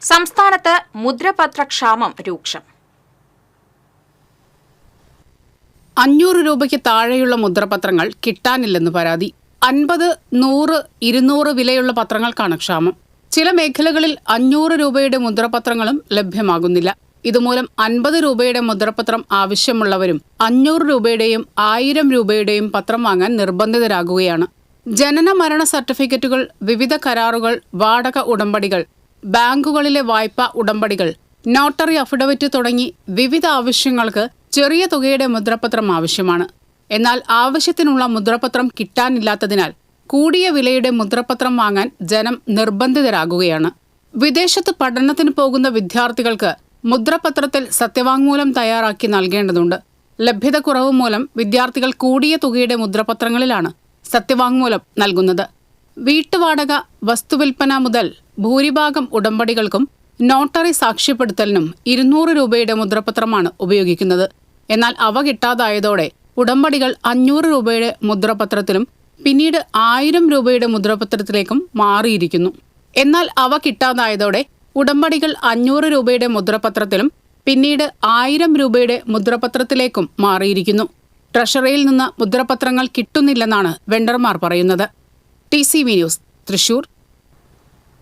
സംസ്ഥാനത്ത് മുദ്രപത്രക്ഷാമം രൂക്ഷം. 500 രൂപയ്ക്ക് താഴെയുള്ള മുദ്രപത്രങ്ങൾ കിട്ടാനില്ലെന്ന് പരാതി. 50, 100, 200 വിലയുള്ള പത്രങ്ങൾക്കാണ് ക്ഷാമം. ചില മേഖലകളിൽ 500 രൂപയുടെ മുദ്രപത്രങ്ങളും ലഭ്യമാകുന്നില്ല. ഇതുമൂലം 50 രൂപയുടെ മുദ്രപത്രം ആവശ്യമുള്ളവരും 500 രൂപയുടെയും 1000 രൂപയുടെയും പത്രം വാങ്ങാൻ നിർബന്ധിതരാകുകയാണ്. ജനന മരണ സർട്ടിഫിക്കറ്റുകൾ, വിവിധ കരാറുകൾ, വാടക ഉടമ്പടികൾ, ബാങ്കുകളിലെ വായ്പാ ഉടമ്പടികൾ, നോട്ടറി അഫിഡവിറ്റ് തുടങ്ങി വിവിധ ആവശ്യങ്ങൾക്ക് ചെറിയ തുകയുടെ മുദ്രപത്രം ആവശ്യമാണ്. എന്നാൽ ആവശ്യത്തിനുള്ള മുദ്രപത്രം കിട്ടാനില്ലാത്തതിനാൽ കൂടിയ വിലയുടെ മുദ്രപത്രം വാങ്ങാൻ ജനം നിർബന്ധിതരാകുകയാണ്. വിദേശത്ത് പഠനത്തിന് പോകുന്ന വിദ്യാർത്ഥികൾക്ക് മുദ്രപത്രത്തിൽ സത്യവാങ്മൂലം തയ്യാറാക്കി നൽകേണ്ടതുണ്ട്. ലഭ്യതക്കുറവ് മൂലം വിദ്യാർത്ഥികൾ കൂടിയ തുകയുടെ മുദ്രപത്രങ്ങളിലാണ് സത്യവാങ്മൂലം നൽകുന്നത്. വീട്ടുവാടക, വസ്തുവിൽപ്പന മുതൽ ഭൂരിഭാഗം ഉടമ്പടികൾക്കും നോട്ടറി സാക്ഷ്യപ്പെടുത്തലിനും 200 രൂപയുടെ മുദ്രപത്രമാണ് ഉപയോഗിക്കുന്നത്. എന്നാൽ അവ കിട്ടാതായതോടെ ഉടമ്പടികൾ 500 രൂപയുടെ മുദ്രപത്രത്തിലും പിന്നീട് 1000 രൂപയുടെ മുദ്രപത്രത്തിലേക്കും മാറിയിരിക്കുന്നു. എന്നാൽ അവ കിട്ടാതായതോടെ ഉടമ്പടികൾ 500 രൂപയുടെ മുദ്രപത്രത്തിലും പിന്നീട് 1000 രൂപയുടെ മുദ്രപത്രത്തിലേക്കും മാറിയിരിക്കുന്നു. ട്രഷറിയിൽ നിന്ന് മുദ്രപത്രങ്ങൾ കിട്ടുന്നില്ലെന്നാണ് വെണ്ടർമാർ പറയുന്നത്. TCV news, Thrissur.